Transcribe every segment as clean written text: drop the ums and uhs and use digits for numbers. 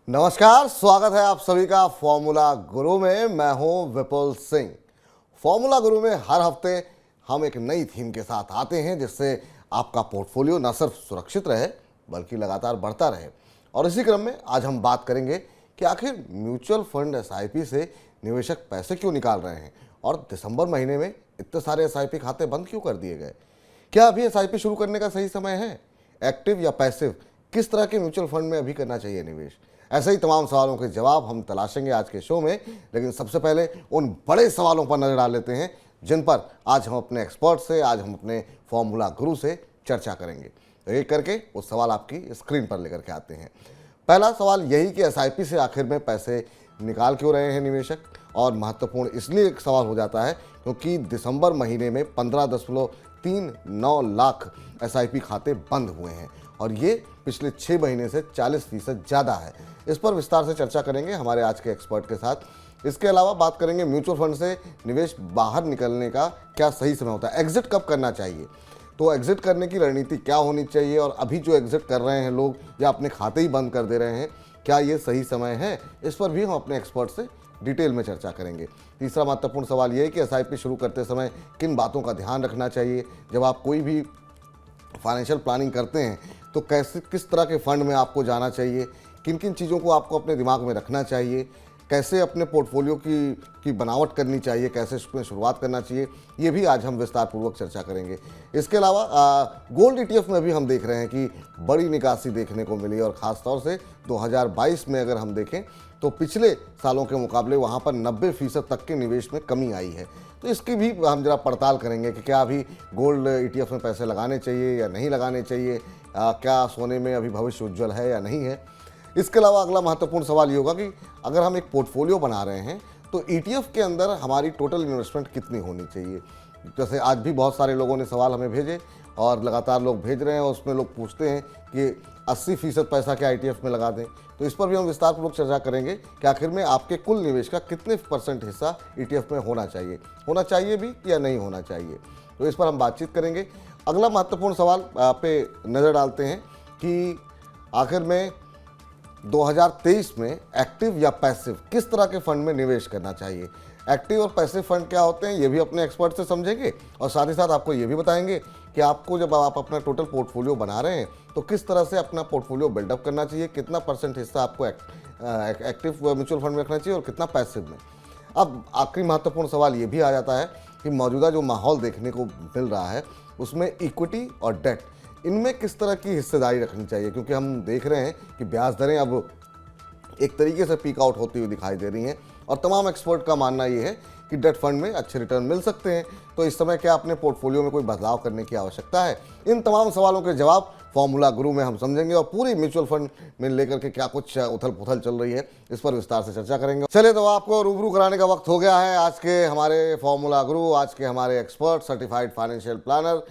नमस्कार, स्वागत है आप सभी का फॉर्मूला गुरु में। मैं हूं विपुल सिंह। फॉर्मूला गुरु में हर हफ्ते हम एक नई थीम के साथ आते हैं जिससे आपका पोर्टफोलियो न सिर्फ सुरक्षित रहे बल्कि लगातार बढ़ता रहे। और इसी क्रम में आज हम बात करेंगे कि आखिर म्यूचुअल फंड एसआईपी से निवेशक पैसे क्यों निकाल रहे हैं और दिसंबर महीने में इतने सारे एसआईपी खाते बंद क्यों कर दिए गए। क्या अभी एसआईपी शुरू करने का सही समय है? एक्टिव या पैसिव, किस तरह के म्यूचुअल फंड में अभी करना चाहिए निवेश? ऐसे ही तमाम सवालों के जवाब हम तलाशेंगे आज के शो में। लेकिन सबसे पहले उन बड़े सवालों पर नजर डाल लेते हैं जिन पर आज हम अपने एक्सपर्ट से, आज हम अपने फॉर्मूला गुरु से चर्चा करेंगे। तो एक करके वो सवाल आपकी स्क्रीन पर लेकर के आते हैं। पहला सवाल यही कि एसआईपी से आखिर में पैसे निकाल क्यों रहे हैं निवेशक, और महत्वपूर्ण इसलिए एक सवाल हो जाता है क्योंकि दिसंबर महीने में 15.39 लाख एसआईपी खाते बंद हुए हैं और ये पिछले 6 महीने से 40% ज़्यादा है। इस पर विस्तार से चर्चा करेंगे हमारे आज के एक्सपर्ट के साथ। इसके अलावा बात करेंगे म्यूचुअल फंड से निवेश बाहर निकलने का क्या सही समय होता है, एग्जिट कब करना चाहिए, तो एग्जिट करने की रणनीति क्या होनी चाहिए, और अभी जो एग्जिट कर रहे हैं लोग या अपने खाते ही बंद कर दे रहे हैं, क्या ये सही समय है? इस पर भी हम अपने एक्सपर्ट से डिटेल में चर्चा करेंगे। तीसरा महत्वपूर्ण सवाल ये है कि एसआईपी शुरू करते समय किन बातों का ध्यान रखना चाहिए। जब आप कोई भी फाइनेंशियल प्लानिंग करते हैं तो कैसे, किस तरह के फंड में आपको जाना चाहिए, किन किन चीज़ों को आपको अपने दिमाग में रखना चाहिए, कैसे अपने पोर्टफोलियो की बनावट करनी चाहिए, कैसे उसमें शुरुआत करना चाहिए, ये भी आज हम विस्तार पूर्वक चर्चा करेंगे। इसके अलावा गोल्ड ईटीएफ में भी हम देख रहे हैं कि बड़ी निकासी देखने को मिली और ख़ास तौर से 2022 में अगर हम देखें तो पिछले सालों के मुकाबले वहाँ पर 90% तक के निवेश में कमी आई है। तो इसकी भी हम जरा पड़ताल करेंगे कि क्या अभी गोल्ड ईटीएफ में पैसे लगाने चाहिए या नहीं लगाने चाहिए, क्या सोने में अभी भविष्य उज्ज्वल है या नहीं है। इसके अलावा अगला महत्वपूर्ण सवाल ये होगा कि अगर हम एक पोर्टफोलियो बना रहे हैं तो ईटीएफ के अंदर हमारी टोटल इन्वेस्टमेंट कितनी होनी चाहिए। जैसे आज भी बहुत सारे लोगों ने सवाल हमें भेजे और लगातार लोग भेज रहे हैं और उसमें लोग पूछते हैं कि 80% पैसा क्या ईटीएफ में लगा दें। तो इस पर भी हम विस्तारपूर्वक चर्चा करेंगे कि आखिर में आपके कुल निवेश का कितने % हिस्सा ईटीएफ में होना चाहिए भी या नहीं होना चाहिए। तो इस पर हम बातचीत करेंगे। अगला महत्वपूर्ण सवाल पे नज़र डालते हैं कि आखिर में 2023 में एक्टिव या पैसिव किस तरह के फंड में निवेश करना चाहिए। एक्टिव और पैसिव फंड क्या होते हैं ये भी अपने एक्सपर्ट से समझेंगे और साथ ही साथ आपको ये भी बताएंगे कि आपको जब आप अपना टोटल पोर्टफोलियो बना रहे हैं तो किस तरह से अपना पोर्टफोलियो बिल्डअप करना चाहिए, कितना % हिस्सा आपको एक्टिव म्यूचुअल फंड में रखना चाहिए और कितना पैसिव में। अब आखिरी महत्वपूर्ण सवाल ये भी आ जाता है कि मौजूदा जो माहौल देखने को मिल रहा है उसमें इक्विटी और डेट, इनमें किस तरह की हिस्सेदारी रखनी चाहिए, क्योंकि हम देख रहे हैं कि ब्याज दरें अब एक तरीके से पीक आउट होती हुई दिखाई दे रही हैं और तमाम एक्सपर्ट का मानना ये है कि डेट फंड में अच्छे रिटर्न मिल सकते हैं। तो इस समय क्या अपने पोर्टफोलियो में कोई बदलाव करने की आवश्यकता है? इन तमाम सवालों के जवाब फॉर्मूला गुरु में हम समझेंगे और पूरी म्यूचुअल फंड में लेकर के क्या कुछ उथल पुथल चल रही है इस पर विस्तार से चर्चा करेंगे। चलिए, तो आपको रूबरू कराने का वक्त हो गया है। आज के हमारे फॉर्मूला गुरु, आज के हमारे expert, certified financial planner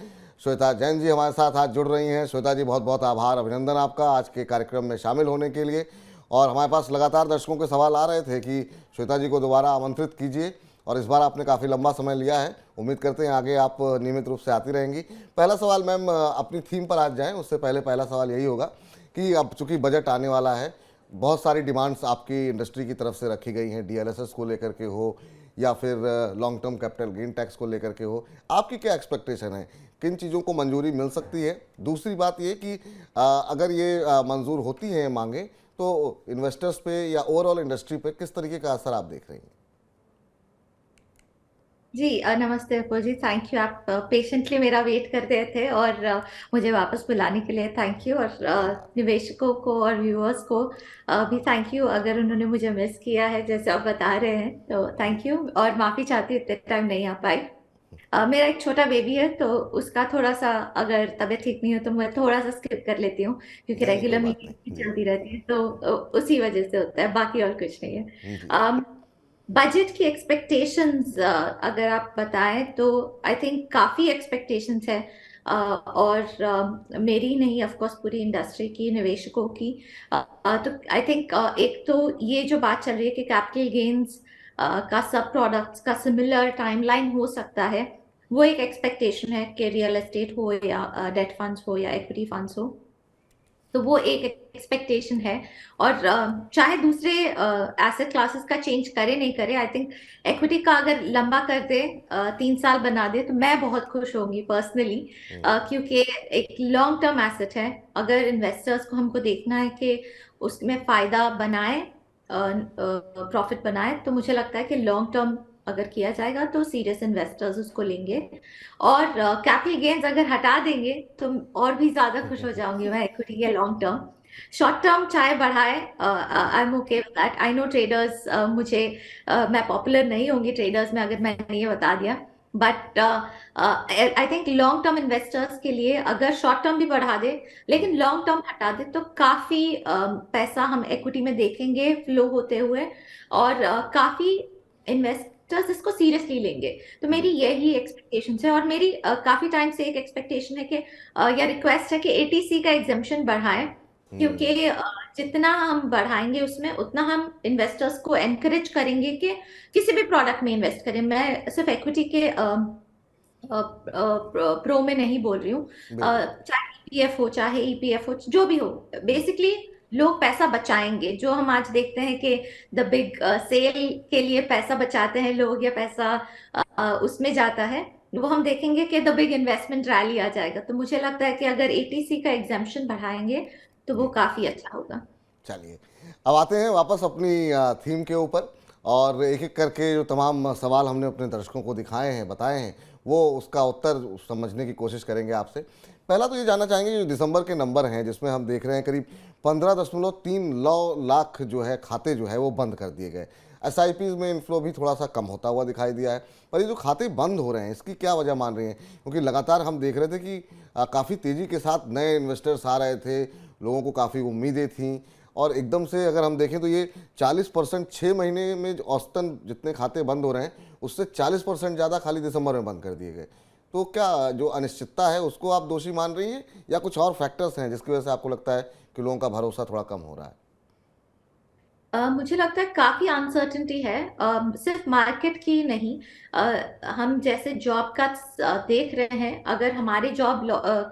Shweta Jain ji हमारे साथ आज जुड़ रही हैं। श्वेता जी, बहुत बहुत आभार, अभिनंदन आपका आज के कार्यक्रम में शामिल होने के लिए। और हमारे पास लगातार दर्शकों के सवाल आ रहे थे कि श्वेता जी को दोबारा आमंत्रित कीजिए और इस बार आपने काफ़ी लंबा समय लिया है। उम्मीद करते हैं आगे आप नियमित रूप से आती रहेंगी। पहला सवाल मैम, अपनी थीम पर आज जाएं उससे पहले पहला सवाल यही होगा कि अब चूँकि बजट आने वाला है, बहुत सारी डिमांड्स आपकी इंडस्ट्री की तरफ से रखी गई हैं, डीएलएसएस को लेकर के हो या फिर long term capital gain tax को लेकर के हो, आपकी क्या एक्सपेक्टेशन है, किन चीज़ों को मंजूरी मिल सकती है? दूसरी बात ये कि अगर ये मंजूर होती हैं मांगे तो इन्वेस्टर्स पे या ओवरऑल इंडस्ट्री पे किस तरीके का असर आप देख रही हैं? जी जी, थैंक यू। आप पेशेंटली मेरा वेट कर रहे थे और मुझे वापस बुलाने के लिए थैंक यू। और निवेशकों को और व्यूअर्स को भी थैंक यू अगर उन्होंने मुझे मिस किया है जैसे आप बता रहे हैं, तो थैंक यू और माफ़ी चाहती हूँ इतने टाइम नहीं आ पाई। मेरा एक छोटा बेबी है तो उसका थोड़ा सा, अगर तबीयत ठीक नहीं हो तो मैं थोड़ा सा स्किप कर लेती हूँ क्योंकि नहीं नहीं, कोई रेगुलर बात मीटिंग नहीं। चलती रहती है, तो उसी वजह से होता है, बाकी और कुछ नहीं जी। है। बजट की एक्सपेक्टेशंस अगर आप बताएं तो आई थिंक काफ़ी एक्सपेक्टेशंस है। और मेरी नहीं, ऑफ कोर्स पूरी इंडस्ट्री की, निवेशकों की। तो आई थिंक एक तो ये जो बात चल रही है कि कैपिटल गेन्स का सब प्रोडक्ट्स का सिमिलर टाइमलाइन हो सकता है, वो एक एक्सपेक्टेशन है कि रियल एस्टेट हो या डेट फंड्स हो या इक्विटी फंड्स हो। तो वो एक एक्सपेक्टेशन है। और चाहे दूसरे एसेट क्लासेस का चेंज करे नहीं करे, आई थिंक इक्विटी का अगर लंबा कर दे, 3 साल बना दे, तो मैं बहुत खुश होंगी पर्सनली। क्योंकि एक लॉन्ग टर्म एसेट है। अगर इन्वेस्टर्स को हमको देखना है कि उसमें फायदा बनाए, प्रॉफिट बनाए, तो मुझे लगता है कि लॉन्ग टर्म अगर किया जाएगा तो सीरियस इन्वेस्टर्स उसको लेंगे। और कैपिटल गेन्स अगर हटा देंगे तो और भी ज्यादा खुश हो जाऊंगी मैं इक्विटी के लॉन्ग टर्म। शॉर्ट टर्म चाहे बढ़ाए, I am okay with that. I know traders, मुझे मैं पॉपुलर नहीं होंगी ट्रेडर्स में अगर मैंने ये बता दिया। But I think long term investors के लिए अगर शॉर्ट टर्म भी बढ़ा दे लेकिन लॉन्ग टर्म हटा दे तो काफी पैसा हम इक्विटी में देखेंगे फ्लो होते हुए। और काफी इन्वेस्टर्स इसको सीरियसली लेंगे। तो मेरी यही एक्सपेक्टेशन है। और मेरी काफी टाइम से एक एक्सपेक्टेशन है कि या रिक्वेस्ट है कि एटीसी का एग्जाम्पशन बढ़ाएं। क्योंकि जितना हम बढ़ाएंगे उसमें उतना हम इन्वेस्टर्स को एनकरेज करेंगे कि किसी भी प्रोडक्ट में इन्वेस्ट करें। मैं सिर्फ इक्विटी के प्रो में नहीं बोल रही हूँ। बिल्कुल। चाहे ईपीएफ हो चाहे ईपीएफ हो, जो भी हो, बेसिकली लोग पैसा बचाएंगे। जो हम आज देखते हैं कि द बिग सेल के लिए पैसा बचाते हैं लोग, या पैसा उसमें जाता है, वो हम देखेंगे कि द बिग इन्वेस्टमेंट रैली आ जाएगा। तो मुझे लगता है कि अगर एटीसी का एग्जाम्पशन बढ़ाएंगे तो वो जी। काफी अच्छा होगा। चलिए, अब आते हैं वापस अपनी थीम के ऊपर, और एक एक करके जो तमाम सवाल हमने अपने दर्शकों को दिखाए हैं, बताए हैं, वो उसका उत्तर समझने की कोशिश करेंगे आपसे। पहला तो ये जानना चाहेंगे, जो दिसंबर के नंबर हैं जिसमें हम देख रहे हैं करीब 15.3 लाख जो है खाते जो है वो बंद कर दिए गए। एसआईपीज में इनफ्लो भी थोड़ा सा कम होता हुआ दिखाई दिया है, पर ये जो खाते बंद हो रहे हैं इसकी क्या वजह मान रही हैं? क्योंकि लगातार हम देख रहे थे कि काफ़ी तेज़ी के साथ नए इन्वेस्टर्स आ रहे थे, लोगों को काफ़ी उम्मीदें थीं, और एकदम से अगर हम देखें तो ये 40%, 6 महीने में औसतन जितने खाते बंद हो रहे हैं उससे 40% ज़्यादा खाली दिसंबर में बंद कर दिए गए। तो क्या जो अनिश्चितता है उसको आप दोषी मान रही हैं, या कुछ और फैक्टर्स हैं जिसकी वजह से आपको लगता है कि लोगों का भरोसा थोड़ा कम हो रहा है? मुझे लगता है काफी अनसर्टेनिटी है, सिर्फ मार्केट की नहीं। हम जैसे जॉब का देख रहे हैं, अगर हमारे जॉब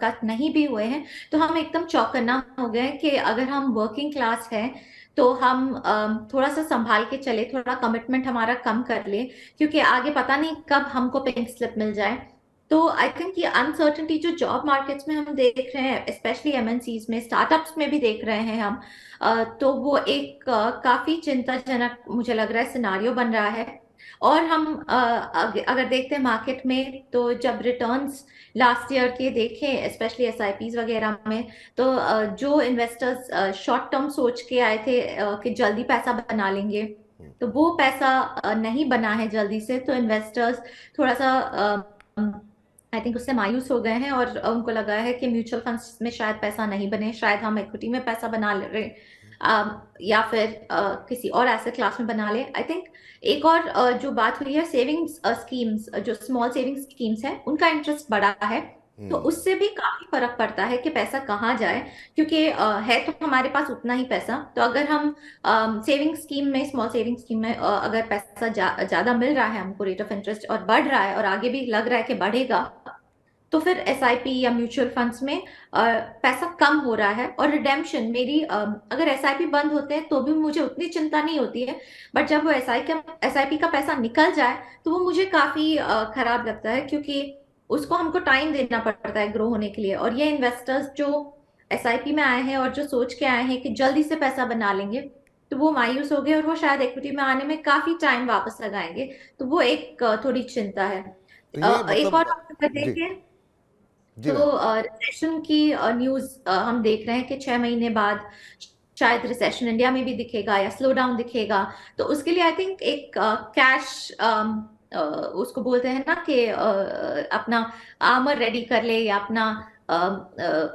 का नहीं भी हुए हैं तो हम एकदम चौकन्ना हो गए हैं कि अगर हम वर्किंग क्लास है तो हम थोड़ा सा संभाल के चले, थोड़ा कमिटमेंट हमारा कम कर ले, क्योंकि आगे पता नहीं कब हमको पिंक स्लिप मिल जाए। तो आई थिंक ये अनसर्टेनिटी जो जॉब मार्केट्स में हम देख रहे हैं, स्पेशली एमएनसीज में, स्टार्टअप्स में भी देख रहे हैं हम, तो वो एक काफी चिंताजनक मुझे लग रहा है सिनारियो बन रहा है। और हम अगर देखते हैं मार्केट में, तो जब रिटर्न्स लास्ट ईयर के देखें स्पेशली एसआईपीज वगैरह में, तो जो इन्वेस्टर्स शॉर्ट टर्म सोच के आए थे कि जल्दी पैसा बना लेंगे, तो वो पैसा नहीं बना है जल्दी से। तो इन्वेस्टर्स थोड़ा सा आई थिंक उससे मायूस हो गए हैं, और उनको लगा है कि म्यूचुअल फंड्स में शायद पैसा नहीं बने, शायद हम इक्विटी में पैसा बना ले रहे, या फिर किसी और एसेट क्लास में बना ले। आई थिंक एक और जो बात हुई है, सेविंग्स स्कीम्स, जो स्मॉल सेविंग्स स्कीम्स है उनका इंटरेस्ट बढ़ा है। तो उससे भी काफी फर्क पड़ता है कि पैसा कहाँ जाए, क्योंकि है तो हमारे पास उतना ही पैसा। तो अगर हम सेविंग स्कीम में, स्मॉल सेविंग स्कीम में अगर पैसा ज्यादा मिल रहा है हमको, रेट ऑफ इंटरेस्ट, और बढ़ रहा है और आगे भी लग रहा है कि बढ़ेगा, तो फिर एसआईपी या म्यूचुअल फंड्स में पैसा कम हो रहा है। और रिडेम्पशन मेरी, अगर एसआईपी बंद होते हैं तो भी मुझे उतनी चिंता नहीं होती है, बट जब वो एसआईपी का पैसा निकल जाए तो वो मुझे काफी खराब लगता है, क्योंकि उसको हमको टाइम देना पड़ता है ग्रो होने के लिए। और ये इन्वेस्टर्स जो एसआईपी में आए हैं और जो सोच के आए हैं कि जल्दी से पैसा बना लेंगे, तो वो मायूस हो गए, और वो शायद इक्विटी में आने में काफी टाइम वापस लगाएंगे। तो वो एक थोड़ी चिंता है। तो ये एक और मतलब, अगर जी देखें जी तो मैम। रिसेशन की न्यूज हम देख रहे हैं कि 6 महीने बाद शायद रिसेशन इंडिया में भी दिखेगा या स्लो डाउन दिखेगा। तो उसके लिए आई थिंक एक कैश, उसको बोलते हैं ना कि अपना आर्मर रेडी कर ले, या अपना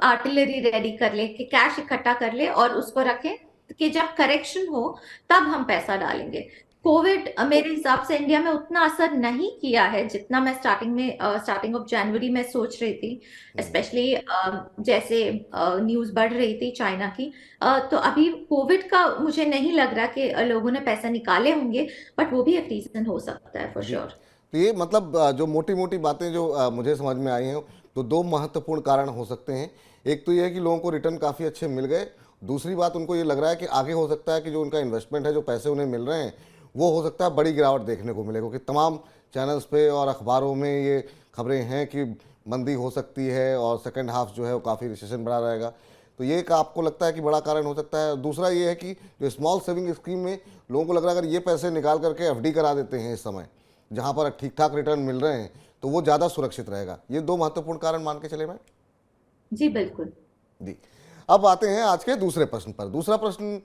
आर्टिलरी रेडी कर ले, कि कैश इकट्ठा कर ले और उसको रखें कि जब करेक्शन हो तब हम पैसा डालेंगे। कोविड मेरे हिसाब से इंडिया में उतना असर नहीं किया है जितना मैं स्टार्टिंग ऑफ जनवरी में सोच रही थी, स्पेशली जैसे न्यूज बढ़ रही थी चाइना की। तो अभी कोविड का मुझे नहीं लग रहा कि लोगों ने पैसा निकाले होंगे, बट वो भी एक रीजन हो सकता है फॉर जी, श्योर। तो ये मतलब जो मोटी मोटी बातें जो मुझे समझ में आई हैं, तो दो महत्वपूर्ण कारण हो सकते हैं। एक तो ये है कि लोगों को रिटर्न काफ़ी अच्छे मिल गए, दूसरी बात उनको ये लग रहा है कि आगे हो सकता है कि जो उनका इन्वेस्टमेंट है, जो पैसे उन्हें मिल रहे हैं, वो हो सकता है बड़ी गिरावट देखने को मिले, क्योंकि तमाम चैनल्स पे और अखबारों में ये खबरें हैं कि मंदी हो सकती है और सेकंड हाफ जो है वो काफ़ी रिसेशन बड़ा रहेगा। तो ये एक आपको लगता है कि बड़ा कारण हो सकता है। दूसरा ये है कि जो स्मॉल सेविंग स्कीम में लोगों को लग रहा है अगर ये पैसे निकाल करके एफडी करा देते हैं इस समय, जहाँ पर ठीक ठाक रिटर्न मिल रहे हैं, तो वो ज़्यादा सुरक्षित रहेगा। ये दो महत्वपूर्ण कारण मान के चले मैं। जी बिल्कुल। जी। अब आते हैं आज के दूसरे प्रश्न पर। दूसरा प्रश्न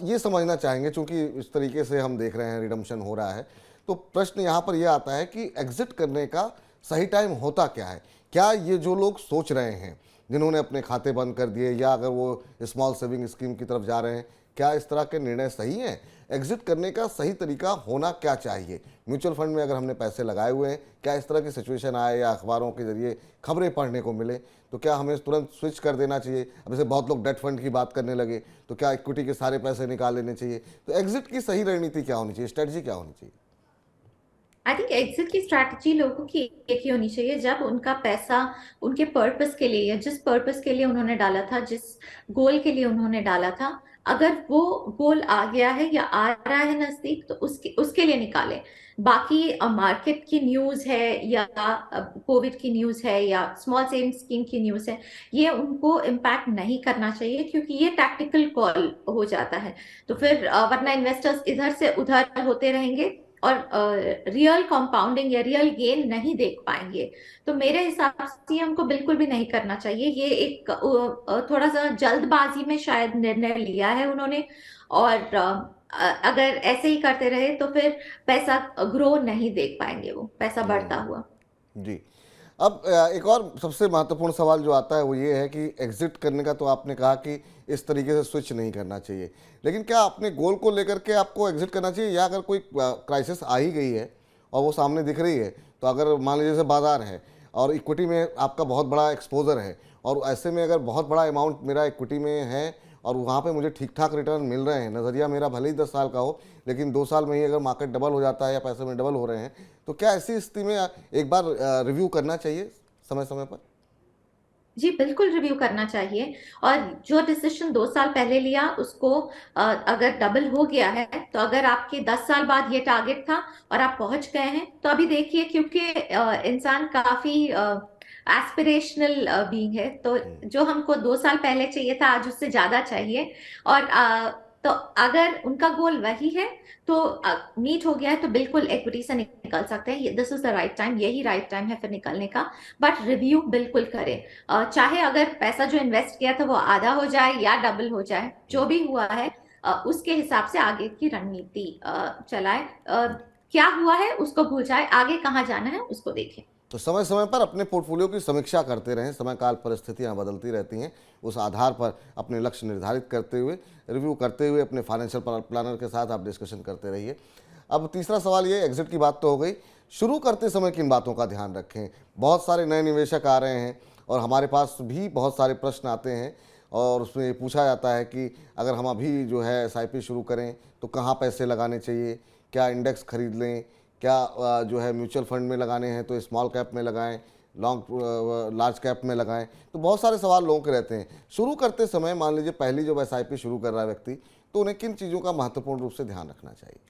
ये समझना चाहेंगे, चूंकि इस तरीके से हम देख रहे हैं रिडम्पशन हो रहा है, तो प्रश्न यहाँ पर यह आता है कि एग्जिट करने का सही टाइम होता क्या है? क्या ये जो लोग सोच रहे हैं, जिन्होंने अपने खाते बंद कर दिए या अगर वो स्मॉल सेविंग स्कीम की तरफ जा रहे हैं, क्या इस तरह के निर्णय सही हैं? एग्जिट करने का सही तरीका होना क्या चाहिए? म्यूचुअल फंड में अगर हमने पैसे लगाए हुए हैं, क्या इस तरह की सिचुएशन आए या अखबारों के जरिए खबरें पढ़ने को मिले, तो क्या हमें तुरंत स्विच कर देना चाहिए? अब जैसे बहुत लोग डेट फंड की बात करने लगे, तो क्या इक्विटी के सारे पैसे निकाल लेने चाहिए? तो एग्जिट की सही रणनीति क्या होनी चाहिए, स्ट्रेटजी क्या होनी चाहिए? आई थिंक एग्जिट की स्ट्रैटेजी लोगों की एक ही होनी चाहिए, जब उनका पैसा उनके पर्पस के लिए या जिस पर्पस के लिए उन्होंने डाला था, जिस गोल के लिए उन्होंने डाला था, अगर वो गोल आ गया है या आ रहा है नजदीक, तो उसके उसके लिए निकालें। बाकी मार्केट की न्यूज है या कोविड की न्यूज है या स्मॉल सेविंग स्कीम की न्यूज है, ये उनको इम्पैक्ट नहीं करना चाहिए, क्योंकि ये टैक्टिकल कॉल हो जाता है। तो फिर वरना इन्वेस्टर्स इधर से उधर होते रहेंगे और रियल कंपाउंडिंग या रियल गेन नहीं देख पाएंगे। तो मेरे हिसाब से ये हमको बिल्कुल भी नहीं करना चाहिए। ये एक थोड़ा सा जल्दबाजी में शायद निर्णय लिया है उन्होंने, और अगर ऐसे ही करते रहे तो फिर पैसा ग्रो नहीं देख पाएंगे, वो पैसा बढ़ता हुआ। जी। अब एक और सबसे महत्वपूर्ण सवाल जो आता है वो ये है कि एग्जिट करने का तो आपने कहा कि इस तरीके से स्विच नहीं करना चाहिए, लेकिन क्या अपने गोल को लेकर के आपको एग्जिट करना चाहिए, या अगर कोई क्राइसिस आ ही गई है और वो सामने दिख रही है, तो अगर मान लीजिए जैसे बाजार है और इक्विटी में आपका बहुत बड़ा एक्सपोजर है, और ऐसे में अगर बहुत बड़ा अमाउंट मेरा इक्विटी में है और वहाँ पे मुझे ठीक ठाक रिटर्न मिल रहे हैं, नज़रिया मेरा भले ही 10 साल का हो, लेकिन 2 साल में ही अगर मार्केट डबल हो जाता है या पैसे में डबल हो रहे हैं, तो क्या ऐसी स्थिति में एक बार रिव्यू करना चाहिए समय समय पर? जी बिल्कुल रिव्यू करना चाहिए। और जो डिसीजन 2 साल पहले लिया उसको अगर डबल हो गया है, तो अगर आपके 10 साल बाद ये टारगेट था और आप पहुंच गए हैं, तो अभी देखिए, क्योंकि इंसान काफी एस्पिरेशनल बीइंग है, तो जो हमको 2 साल पहले चाहिए था आज उससे ज्यादा चाहिए। और तो अगर उनका गोल वही है, तो मीट हो गया है, तो बिल्कुल इक्विटी से निकल सकते हैं। This is the right time, यही राइट टाइम है फिर निकलने का। बट रिव्यू बिल्कुल करें। चाहे अगर पैसा जो इन्वेस्ट किया था वो आधा हो जाए या डबल हो जाए, जो भी हुआ है उसके हिसाब से आगे की रणनीति चलाए। क्या हुआ है उसको भूल जाए, आगे कहाँ जाना है उसको देखें। तो समय समय पर अपने पोर्टफोलियो की समीक्षा करते रहें, समय काल परिस्थितियां बदलती रहती हैं, उस आधार पर अपने लक्ष्य निर्धारित करते हुए, रिव्यू करते हुए अपने फाइनेंशियल प्लानर के साथ आप डिस्कशन करते रहिए। अब तीसरा सवाल ये, एग्जिट की बात तो हो गई, शुरू करते समय किन बातों का ध्यान रखें? बहुत सारे नए निवेशक आ रहे हैं और हमारे पास भी बहुत सारे प्रश्न आते हैं, और उसमें ये पूछा जाता है कि अगर हम अभी जो है एसआईपी शुरू करें तो कहाँ पैसे लगाने चाहिए, क्या इंडेक्स खरीद लें, क्या जो है म्यूचुअल फंड में लगाने हैं तो स्मॉल कैप में लगाएं, लार्ज कैप में लगाएं। तो बहुत सारे सवाल लोगों के रहते हैं। शुरू करते समय मान लीजिए पहली जब एसआईपी शुरू कर रहा है व्यक्ति, तो उन्हें किन चीज़ों का महत्वपूर्ण रूप से ध्यान रखना चाहिए?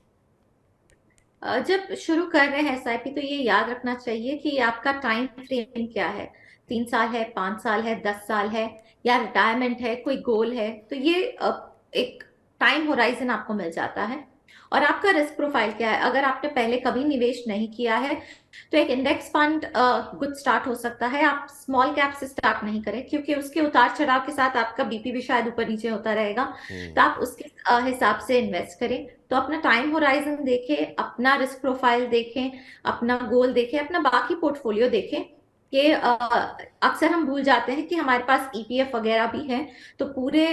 जब शुरू कर रहे हैं एसआईपी, तो ये याद रखना चाहिए कि आपका टाइम फ्रेम क्या है। 3 साल है, 5 साल है, 10 साल है, या रिटायरमेंट है, कोई गोल है, तो ये एक टाइम होराइजन आपको मिल जाता है। और आपका रिस्क प्रोफाइल क्या है। अगर आपने पहले कभी निवेश नहीं किया है, तो एक इंडेक्स फंड गुड स्टार्ट हो सकता है। आप स्मॉल कैप से स्टार्ट नहीं करें, क्योंकि उसके उतार चढ़ाव के साथ आपका बीपी भी शायद ऊपर नीचे होता रहेगा। तो आप उसके हिसाब से इन्वेस्ट करें। तो अपना टाइम होराइजन देखें, अपना रिस्क प्रोफाइल देखें, अपना गोल देखें, अपना बाकी पोर्टफोलियो देखें। कि अक्सर हम भूल जाते हैं कि हमारे पास ईपीएफ वगैरह भी है। तो पूरे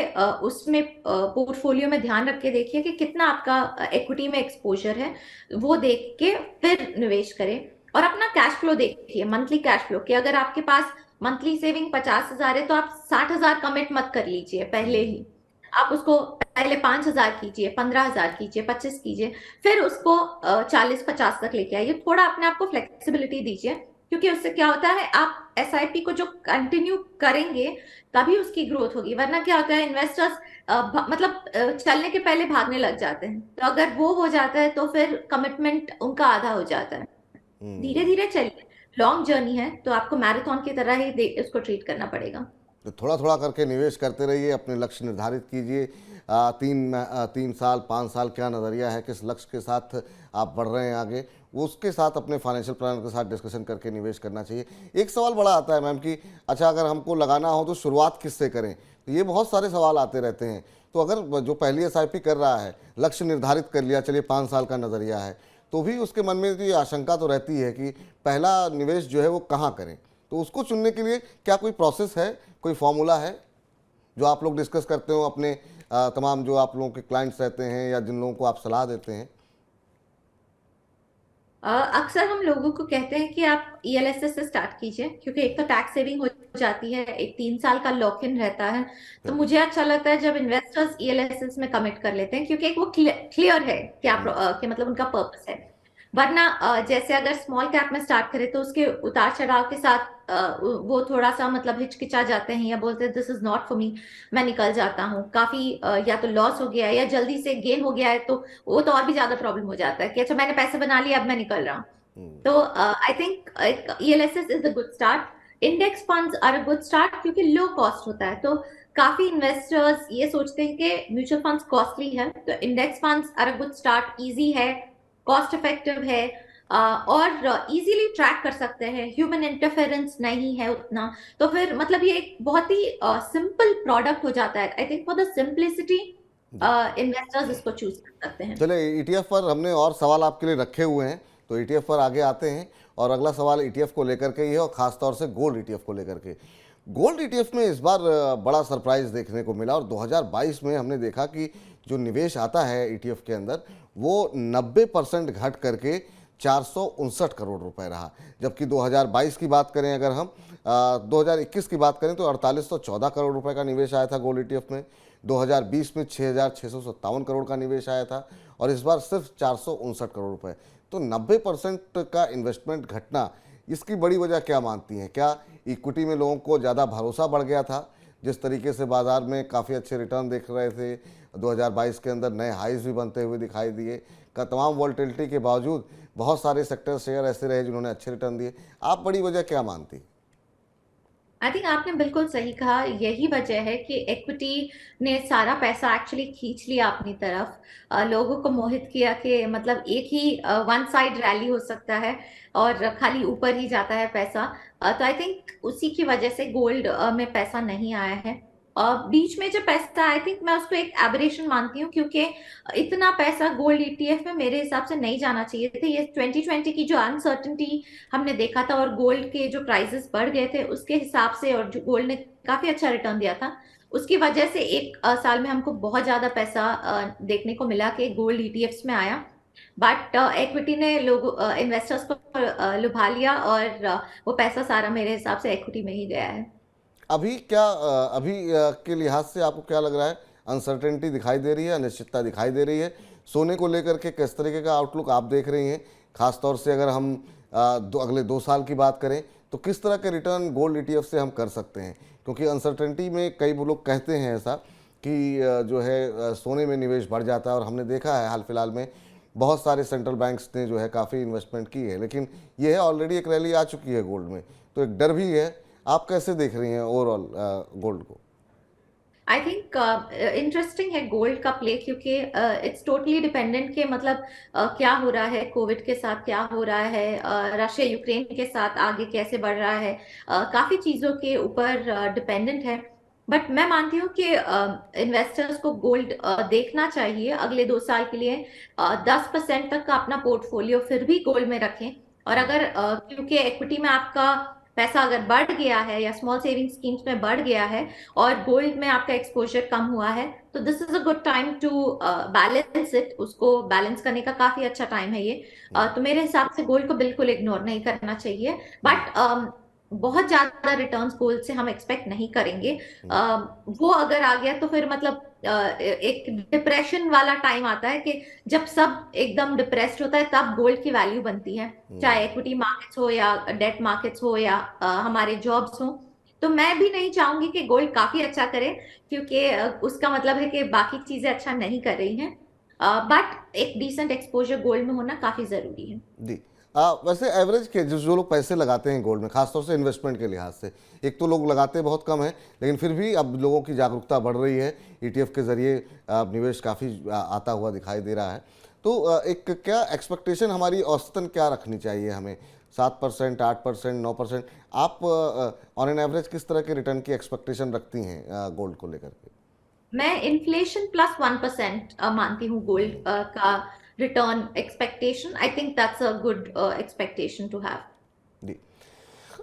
उसमें पोर्टफोलियो में ध्यान रख के देखिए कि कितना आपका इक्विटी में एक्सपोजर है, वो देख के फिर निवेश करें। और अपना कैश फ्लो देखिए, मंथली कैश फ्लो, कि अगर आपके पास मंथली सेविंग 50,000 है, तो आप 60,000 कमिट मत कर लीजिए पहले ही। आप उसको पहले 5,000 कीजिए, 15,000 कीजिए, 25 कीजिए, फिर उसको 40-50 तक लेके आइए। थोड़ा अपने आप को फ्लेक्सिबिलिटी दीजिए। क्योंकि उससे क्या होता है, आप एसआईपी को जो कंटिन्यू करेंगे तभी उसकी ग्रोथ होगी। वरना क्या होता है, इन्वेस्टर्स मतलब चलने के पहले भागने लग जाते हैं, तो अगर वो हो जाता है तो फिर कमिटमेंट उनका आधा हो जाता है। धीरे हम्म। धीरे चलिए, लॉन्ग जर्नी है, तो आपको मैराथन की तरह ही इसको ट्रीट करना पड़ेगा। तो थोड़ा थोड़ा करके निवेश करते रहिए, अपने लक्ष्य निर्धारित कीजिए। 3 साल 5 साल क्या नज़रिया है, किस लक्ष्य के साथ आप बढ़ रहे हैं आगे, वो उसके साथ अपने फाइनेंशियल प्लानर के साथ डिस्कशन करके निवेश करना चाहिए। एक सवाल बड़ा आता है मैम कि अच्छा, अगर हमको लगाना हो तो शुरुआत किससे करें, तो ये बहुत सारे सवाल आते रहते हैं। तो अगर जो पहली एसआईपी कर रहा है, लक्ष्य निर्धारित कर लिया, चलिए 5 साल का नज़रिया है, तो भी उसके मन में तो ये आशंका तो रहती है कि पहला निवेश जो है वो कहाँ करें। तो उसको चुनने के लिए क्या कोई प्रोसेस है, कोई फॉर्मूला है जो आप लोग डिस्कस करते हो अपने तमाम जो आप लोगों के क्लाइंट्स रहते हैं या जिन लोगों को आप सलाह देते हैं? अक्सर हम लोगों को कहते हैं कि आप ईएलएसएस से स्टार्ट कीजिए, क्योंकि एक तो टैक्स सेविंग हो जाती है, एक 3 साल का लॉक इन रहता है। तो बिल्कुल। मुझे अच्छा लगता है जब इन्वेस्टर्स ईएलएसएस में कमिट कर लेते हैं, क्योंकि एक वो क्लियर है क्या कि मतलब उनका पर्पस है। वरना जैसे अगर स्मॉल कैप में स्टार्ट करें तो उसके उतार चढ़ाव के साथ वो थोड़ा सा मतलब हिचकिचा जाते हैं या बोलते हैं this is not for me, मैं निकल जाता हूँ। काफी या तो लॉस हो गया है या जल्दी से गेन हो गया है, तो वो तो और भी ज्यादा प्रॉब्लम हो जाता है कि अच्छा मैंने पैसे बना लिए, अब मैं निकल रहा हूँ। तो I think ELSS is a good start. Index funds are a good start क्योंकि लो कॉस्ट होता है। तो काफी इन्वेस्टर्स ये सोचते हैं कि म्यूचुअल फंड्स कॉस्टली है, तो index funds are a good start. Easy है, कॉस्ट इफेक्टिव है, और इजीली ट्रैक कर सकते हैं, ह्यूमन इंटरफेरेंस नहीं है उतना। तो फिर मतलब ये एक बहुत ही सिंपल प्रोडक्ट हो जाता है। I think for the simplicity जी। इन्वेस्टर्स इसको चूज कर सकते हैं। चलिए, ईटीएफ पर हमने और सवाल आपके लिए रखे हुए हैं, तो ईटीएफ पर आगे आते हैं। और अगला सवाल ईटीएफ को लेकर के ही है, और ख़ास तौर से गोल्ड ईटीएफ को लेकर के। गोल्ड ईटीएफ में इस बार बड़ा सरप्राइज देखने को मिला, और 2022 में हमने देखा कि जो निवेश आता है ईटीएफ के अंदर, वो 90% घट करके 459 करोड़ रुपए रहा। जबकि 2022 की बात करें, अगर हम 2021 की बात करें, तो 4814 करोड़ रुपए का निवेश आया था गोल्ड ईटीएफ में। 2020 में 6657 करोड़ का निवेश आया था, और इस बार सिर्फ 459 करोड़ रुपए। तो 90% का इन्वेस्टमेंट घटना, इसकी बड़ी वजह क्या मानती हैं? क्या इक्विटी में लोगों को ज़्यादा भरोसा बढ़ गया था? जिस तरीके से बाजार में काफ़ी अच्छे रिटर्न देख रहे थे, 2022 के अंदर नए हाइज भी बनते हुए दिखाई दिए, का तमाम वॉल्टिलिटी के बावजूद बहुत सारे सेक्टर शेयर ऐसे रहे जिन्होंने अच्छे रिटर्न दिए। आप बड़ी वजह क्या मानती? आई थिंक आपने बिल्कुल सही कहा। यही वजह है कि इक्विटी ने सारा पैसा एक्चुअली खींच लिया अपनी तरफ, लोगों को मोहित किया कि मतलब एक ही वन साइड रैली हो सकता है और खाली ऊपर ही जाता है पैसा। तो आई थिंक उसी की वजह से गोल्ड में पैसा नहीं आया है। बीच में जो पैसा, आई थिंक मैं उसको एक एबरेशन मानती हूँ, क्योंकि इतना पैसा गोल्ड ईटीएफ में मेरे हिसाब से नहीं जाना चाहिए थे। ये 2020 की जो अनसर्टेनिटी हमने देखा था और गोल्ड के जो प्राइसेस बढ़ गए थे उसके हिसाब से, और जो गोल्ड ने काफी अच्छा रिटर्न दिया था, उसकी वजह से एक साल में हमको बहुत ज्यादा पैसा देखने को मिला कि गोल्ड ईटीएफ्स में आया। बट इक्विटी ने लोग इन्वेस्टर्स को लुभा लिया, और वो पैसा सारा मेरे हिसाब से इक्विटी में ही गया है। अभी क्या अभी के लिहाज से आपको क्या लग रहा है? अनसर्टेनिटी दिखाई दे रही है, अनिश्चितता दिखाई दे रही है। सोने को लेकर के किस तरीके का आउटलुक आप देख रही हैं? खासतौर से अगर हम अगले 2 साल की बात करें, तो किस तरह के रिटर्न गोल्ड ईटीएफ से हम कर सकते हैं? क्योंकि अनसर्टेनिटी में कई वो लोग कहते हैं ऐसा कि जो है सोने में निवेश बढ़ जाता है, और हमने देखा है हाल फिलहाल में बहुत सारे सेंट्रल बैंक्स ने जो है काफ़ी इन्वेस्टमेंट की है। लेकिन ये है, ऑलरेडी एक रैली आ चुकी है गोल्ड में, तो एक डर भी है। आप कैसे देख रही हैं ओवरऑल गोल्ड को? आई थिंक इंटरेस्टिंग है गोल्ड का प्ले, क्योंकि इट्स टोटली डिपेंडेंट के मतलब क्या हो रहा है कोविड के साथ, क्या हो रहा है रशिया यूक्रेन के साथ, आगे कैसे बढ़ रहा है, काफी चीजों के ऊपर डिपेंडेंट है। बट मैं मानती हूँ कि इन्वेस्टर्स को गोल्ड देखना चाहिए अगले 2 साल के लिए। 10% तक का अपना पोर्टफोलियो फिर भी गोल्ड में रखें। और अगर क्योंकि इक्विटी में आपका पैसा अगर बढ़ गया है या स्मॉल सेविंग स्कीम्स में बढ़ गया है और गोल्ड में आपका एक्सपोजर कम हुआ है, तो this is a good time to balance it. उसको बैलेंस करने का काफी अच्छा टाइम है ये। तो मेरे हिसाब से गोल्ड को बिल्कुल इग्नोर नहीं करना चाहिए। बट बहुत ज्यादा रिटर्न्स गोल्ड से हम एक्सपेक्ट नहीं करेंगे। हम्म, वो अगर आ गया तो फिर मतलब एक डिप्रेशन वाला टाइम आता है कि जब सब एकदम डिप्रेस्ड होता है तब गोल्ड की वैल्यू बनती है, चाहे हम्म, इक्विटी मार्केट्स हो या डेट मार्केट्स हो या हमारे जॉब्स हो। तो मैं भी नहीं चाहूंगी कि गोल्ड काफी अच्छा करे, क्योंकि उसका मतलब है कि बाकी चीजें अच्छा नहीं कर रही हैं। बट एक डिसेंट एक्सपोजर गोल्ड में होना काफी जरूरी है। जी। वैसे एवरेज के जो लोग पैसे लगाते हैं गोल्ड में, खासतौर से इन्वेस्टमेंट के लिहाज से, एक तो लोग लगाते बहुत कम है, लेकिन फिर भी अब लोगों की जागरूकता बढ़ रही है, ईटीएफ के जरिए निवेश काफ़ी आता हुआ दिखाई दे रहा है। तो एक क्या एक्सपेक्टेशन हमारी औसतन क्या रखनी चाहिए हमें? 7%, 8%, 9%? आप ऑन एन एवरेज किस तरह के रिटर्न की एक्सपेक्टेशन रखती हैं गोल्ड को लेकर के? मैं इन्फ्लेशन प्लस 1% मानती हूँ गोल्ड का return expectation. I think that's a good expectation to have. जी।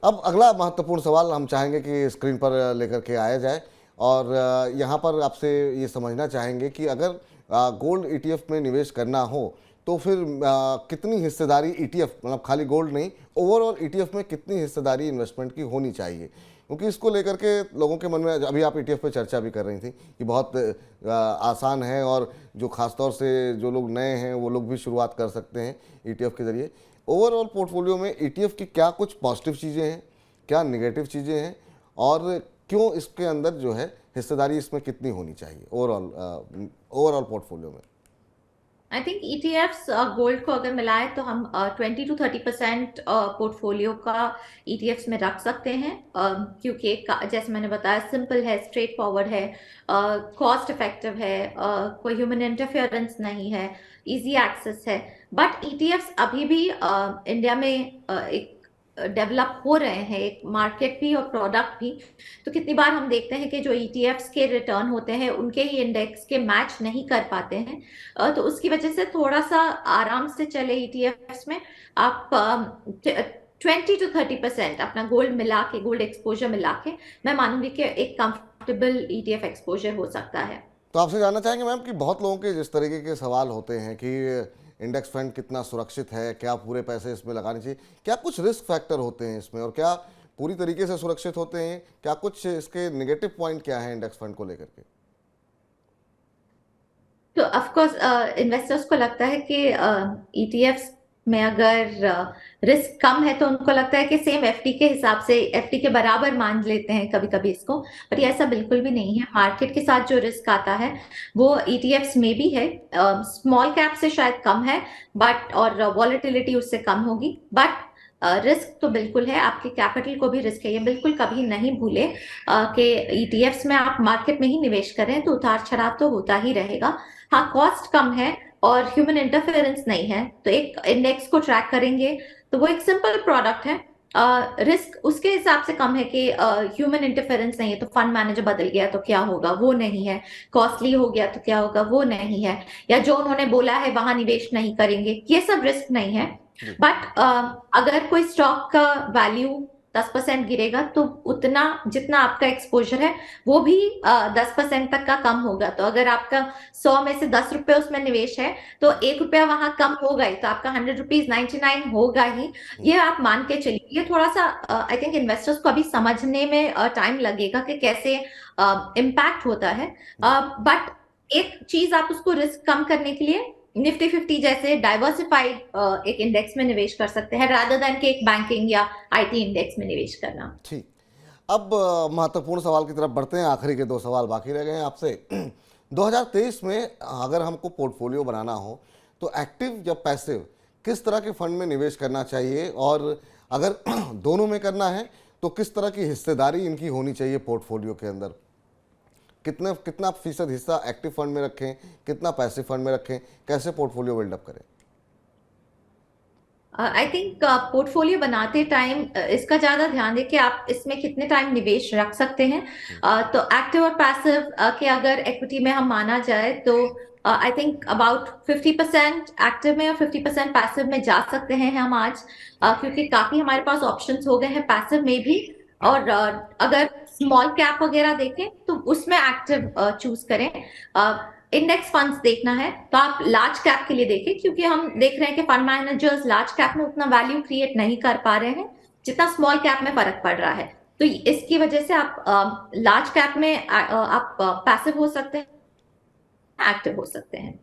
अब अगला महत्वपूर्ण सवाल हम चाहेंगे कि स्क्रीन पर लेकर के आया जाए, और यहाँ पर आपसे ये समझना चाहेंगे कि अगर गोल्ड ईटीएफ में निवेश करना हो तो फिर कितनी हिस्सेदारी ईटीएफ, मतलब खाली गोल्ड नहीं, ओवरऑल ईटीएफ में कितनी हिस्सेदारी इन्वेस्टमेंट की होनी चाहिए? क्योंकि इसको लेकर के लोगों के मन में, अभी आप ईटीएफ पे चर्चा भी कर रही थी कि बहुत आसान है, और जो खासतौर से जो लोग नए हैं वो लोग भी शुरुआत कर सकते हैं ईटीएफ के जरिए। ओवरऑल पोर्टफोलियो में ईटीएफ की क्या कुछ पॉजिटिव चीज़ें हैं, क्या निगेटिव चीज़ें हैं, और क्यों इसके अंदर जो है हिस्सेदारी इसमें कितनी होनी चाहिए ओवरऑल ओवरऑल पोर्टफोलियो में? आई थिंक ईटीएफ्स गोल्ड को अगर मिलाए तो हम 20 to 30% पोर्टफोलियो का ईटीएफ्स में रख सकते हैं, क्योंकि जैसे मैंने बताया सिंपल है, स्ट्रेट फॉरवर्ड है, कॉस्ट इफेक्टिव है, कोई ह्यूमन इंटरफेरेंस नहीं है, इजी एक्सेस है। बट ईटीएफ्स अभी भी इंडिया में एक डेवलप हो रहे हैं, एक मार्केट भी और प्रोडक्ट भी। तो कितनी बार हम देखते हैं कि जो ईटीएफ्स के रिटर्न होते हैं उनके ही इंडेक्स के मैच नहीं कर पाते हैं। तो उसकी वजह से थोड़ा सा आराम से चले ईटीएफ्स में आप 20 to 30% अपना गोल्ड मिला के, गोल्ड एक्सपोजर मिला के, मैं मानूंगी कि एक कंफर्टेबल ईटीएफ एक्सपोजर हो सकता है। तो आपसे जानना चाहेंगे मैम कि बहुत लोगों के जिस तरीके के सवाल होते हैं कि इंडेक्स फंड कितना सुरक्षित है, क्या पूरे पैसे इसमें लगाने चाहिए, क्या कुछ रिस्क फैक्टर होते हैं इसमें, और क्या पूरी तरीके से सुरक्षित होते हैं, क्या कुछ इसके नेगेटिव पॉइंट क्या है इंडेक्स फंड को लेकर के? तो ऑफ कोर्स इन्वेस्टर्स को लगता है कि ईटीएफ्स में अगर रिस्क कम है तो उनको लगता है कि सेम एफडी के हिसाब से, एफडी के बराबर मान लेते हैं कभी कभी इसको। पर ये ऐसा बिल्कुल भी नहीं है। मार्केट के साथ जो रिस्क आता है वो ईटीएफ्स में भी है, स्मॉल कैप से शायद कम है, बट और वॉलेटिलिटी उससे कम होगी, बट रिस्क तो बिल्कुल है। आपके कैपिटल को भी रिस्क है, ये बिल्कुल कभी नहीं भूले कि ईटीएफ्स में आप मार्केट में ही निवेश करें तो उतार चढ़ाव तो होता ही रहेगा। हाँ, कॉस्ट कम है और ह्यूमन इंटरफेरेंस नहीं है, तो एक इंडेक्स को ट्रैक करेंगे तो वो एक सिंपल प्रोडक्ट है। रिस्क उसके हिसाब से कम है कि ह्यूमन इंटरफेरेंस नहीं है तो फंड मैनेजर बदल गया तो क्या होगा, वो नहीं है। कॉस्टली हो गया तो क्या होगा, वो नहीं है। या जो उन्होंने बोला है वहां निवेश नहीं करेंगे, ये सब रिस्क नहीं है। जी। बट अगर कोई स्टॉक का वैल्यू 10% गिरेगा तो उतना जितना आपका एक्सपोजर है वो भी 10% तक का कम होगा। तो अगर आपका 100 में से 10 रुपए उसमें निवेश है तो 1 रुपया वहां कम होगा ही, तो आपका 100 रुपीज 99 होगा ही। ये आप मान के चलिए। ये थोड़ा सा आई थिंक इन्वेस्टर्स को अभी समझने में टाइम लगेगा कि कैसे इम्पैक्ट होता है। जी। बट एक चीज आप उसको रिस्क कम करने के लिए निफ्टी 50 जैसे डाइवर्सिफाइड एक इंडेक्स में निवेश कर सकते हैं, रादर देन कि एक बैंकिंग या आईटी इंडेक्स में निवेश करना। ठीक। अब महत्वपूर्ण सवाल की तरफ बढ़ते हैं, आखिरी के दो सवाल बाकी रह गए हैं आपसे। 2023 में अगर हमको पोर्टफोलियो बनाना हो तो एक्टिव या पैसिव किस तरह के फंड में निवेश करना चाहिए, और अगर दोनों में करना है तो किस तरह की हिस्सेदारी इनकी होनी चाहिए पोर्टफोलियो के अंदर? कितने कितना फीसद हिस्सा एक्टिव फंड में रखें, कितना पैसिव फंड में रखें, कैसे पोर्टफोलियो बिल्डअप करें? आई थिंक पोर्टफोलियो बनाते टाइम इसका ज्यादा ध्यान दें कि आप इसमें कितने टाइम निवेश रख सकते हैं। तो एक्टिव और पैसिव के अगर इक्विटी में हम माना जाए तो आई थिंक अबाउट 50% एक्टिव में और 50% पैसिव में जा सकते हैं हम आज, क्योंकि काफी हमारे पास ऑप्शंस हो गए हैं पैसिव में भी। और अगर स्मॉल कैप वगैरह देखें तो उसमें एक्टिव चूज करें। इंडेक्स फंड्स देखना है तो आप लार्ज कैप के लिए देखें, क्योंकि हम देख रहे हैं कि फंड मैनेजर्स लार्ज कैप में उतना वैल्यू क्रिएट नहीं कर पा रहे हैं। जितना स्मॉल कैप में फर्क पड़ रहा है। तो इसकी वजह से आप लार्ज कैप में आप पैसिव हो सकते हैं, एक्टिव हो सकते हैं।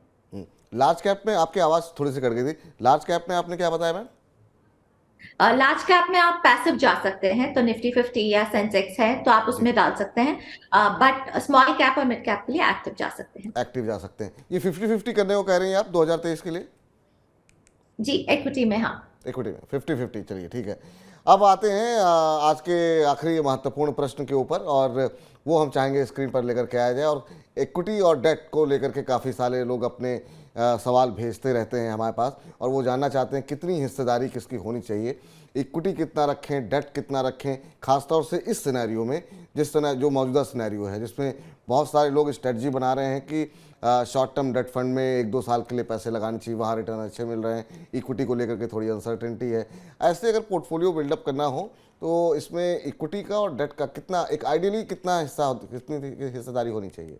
लार्ज कैप में आपकी आवाज़ थोड़ी सी कट गई थी, लार्ज कैप में आपने क्या बताया मैम? लार्ज कैप में आप पैसिव जा सकते हैं, तो निफ्टी 50 या सेंसेक्स है तो आप जी, उसमें डाल सकते हैं। बट स्मॉल कैप और मिड कैप के लिए एक्टिव जा सकते हैं। एक्टिव जा सकते हैं। ये 50-50 करने को कह रही हैं आप 2023 के लिए? जी, इक्विटी में हाँ। इक्विटी में 50-50, चलिए ठीक है। अब आते हैं आज के आखिरी महत्वपूर्ण प्रश्न के ऊपर, और वो हम चाहेंगे स्क्रीन पर लेकर के आया जाए। और इक्विटी और डेट को लेकर के काफ़ी सारे लोग अपने सवाल भेजते रहते हैं हमारे पास, और वो जानना चाहते हैं कितनी हिस्सेदारी किसकी होनी चाहिए, इक्विटी कितना रखें, डेट कितना रखें, खासतौर से इस सिनेरियो में, जिस तरह जो मौजूदा सिनेरियो है जिसमें बहुत सारे लोग स्ट्रेटजी बना रहे हैं कि शॉर्ट टर्म डेट फंड में 1-2 साल के लिए पैसे लगाने चाहिए, वहाँ रिटर्न अच्छे मिल रहे हैं, इक्विटी को लेकर के थोड़ी अनसर्टेनिटी है। ऐसे अगर पोर्टफोलियो बिल्डअप करना हो तो इसमें इक्विटी का और डेट का कितना, एक आइडियली कितना हिस्सा, कितनी हिस्सेदारी होनी चाहिए?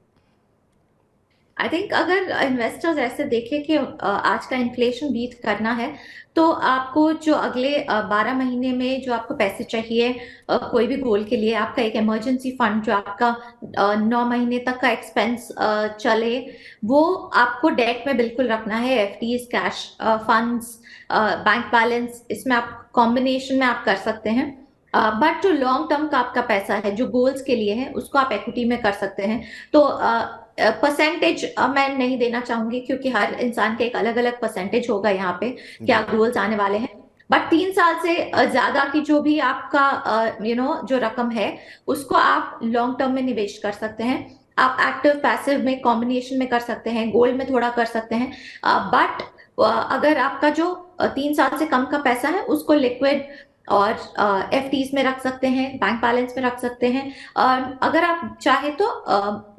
आई थिंक अगर इन्वेस्टर्स ऐसे देखें कि आज का इन्फ्लेशन बीट करना है, तो आपको जो अगले 12 महीने में जो आपको पैसे चाहिए कोई भी गोल के लिए, आपका एक इमरजेंसी फंड जो आपका 9 महीने तक का एक्सपेंस चले, वो आपको डेट में बिल्कुल रखना है। FDs, cash funds, bank balance, इसमें आप कॉम्बिनेशन में आप कर सकते हैं। बट जो लॉन्ग टर्म का आपका पैसा है जो गोल्स के लिए है, उसको आप इक्विटी में कर सकते हैं। तो परसेंटेज मैं नहीं देना चाहूंगी, क्योंकि हर इंसान के एक अलग अलग परसेंटेज होगा यहाँ पे, क्या गोल्स आने वाले हैं। बट 3 साल से ज्यादा की जो भी आपका जो रकम है, उसको आप लॉन्ग टर्म में निवेश कर सकते हैं। आप एक्टिव पैसिव में कॉम्बिनेशन में कर सकते हैं, गोल्ड में थोड़ा कर सकते हैं। बट अगर आपका जो 3 साल से कम का पैसा है, उसको लिक्विड और एफडीज में रख सकते हैं, बैंक बैलेंस में रख सकते हैं। अगर आप चाहे तो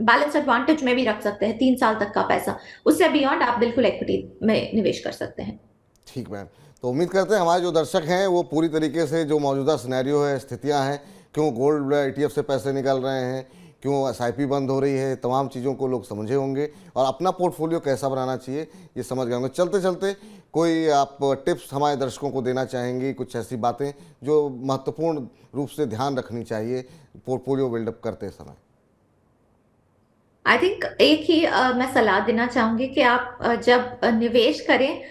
बैलेंस एडवांटेज में भी रख सकते हैं 3 साल तक का पैसा। उससे बियॉन्ड आप बिल्कुल इक्विटी में निवेश कर सकते हैं। ठीक मैम, तो उम्मीद करते हैं हमारे जो दर्शक हैं वो पूरी तरीके से जो मौजूदा सिनेरियो है, स्थितियां हैं, क्यों गोल्ड ETF से पैसे निकल रहे हैं, क्यों SIP बंद हो रही है, तमाम चीज़ों को लोग समझे होंगे और अपना पोर्टफोलियो कैसा बनाना चाहिए ये समझ गए होंगे। चलते चलते कोई आप टिप्स हमारे दर्शकों को देना चाहेंगी, कुछ ऐसी बातें जो महत्वपूर्ण रूप से ध्यान रखनी चाहिए पोर्टफोलियो बिल्डअप करते समय? आई थिंक एक ही मैं सलाह देना चाहूंगी कि आप जब निवेश करें,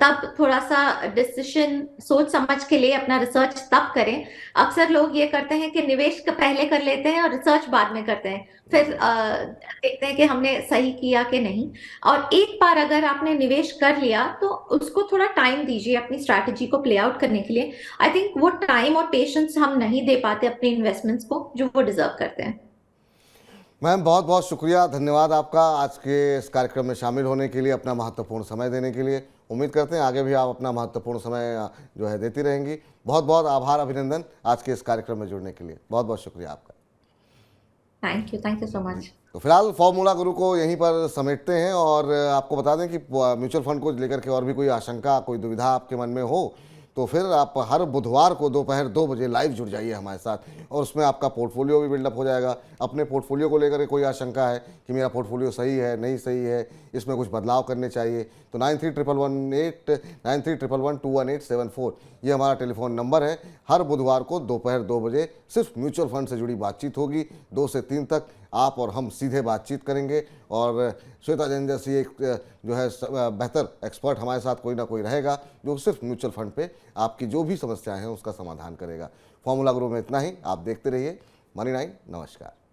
तब थोड़ा सा डिसीजन सोच समझ के लिए अपना रिसर्च तब करें। अक्सर लोग ये करते हैं कि निवेश पहले कर लेते हैं और रिसर्च बाद में करते हैं, फिर देखते हैं कि हमने सही किया कि नहीं। और एक बार अगर आपने निवेश कर लिया तो उसको थोड़ा टाइम दीजिए अपनी स्ट्रैटेजी को प्ले आउट करने के लिए। आई थिंक वो टाइम और पेशेंस हम नहीं दे पाते अपने इन्वेस्टमेंट्स को, जो वो डिजर्व करते हैं। मैम बहुत बहुत शुक्रिया, धन्यवाद आपका आज के इस कार्यक्रम में शामिल होने के लिए, अपना महत्वपूर्ण समय देने के लिए। उम्मीद करते हैं आगे भी आप अपना महत्वपूर्ण समय जो है देती रहेंगी। बहुत बहुत आभार, अभिनंदन आज के इस कार्यक्रम में जुड़ने के लिए, बहुत बहुत शुक्रिया आपका। Thank you so much. तो फिलहाल फॉर्मूला गुरु को यहीं पर समेटते हैं, और आपको बता दें कि म्यूचुअल फंड को लेकर के और भी कोई आशंका, कोई दुविधा आपके मन में हो तो फिर आप हर बुधवार को दोपहर 2 बजे लाइव जुड़ जाइए हमारे साथ, और उसमें आपका पोर्टफोलियो भी बिल्डअप हो जाएगा। अपने पोर्टफोलियो को लेकर के कोई आशंका है कि मेरा पोर्टफोलियो सही है, नहीं सही है, इसमें कुछ बदलाव करने चाहिए, तो 931118 ये हमारा टेलीफोन नंबर है। हर बुधवार को दोपहर 2 बजे सिर्फ म्यूचुअल फंड से जुड़ी बातचीत होगी। 2 से 3 तक आप और हम सीधे बातचीत करेंगे, और श्वेता जैन जैसी एक जो है बेहतर एक्सपर्ट हमारे साथ कोई ना कोई रहेगा जो सिर्फ म्यूचुअल फंड पे आपकी जो भी समस्याएं हैं उसका समाधान करेगा। फॉर्मूला गुरु में इतना ही, आप देखते रहिए मनी 9। नमस्कार।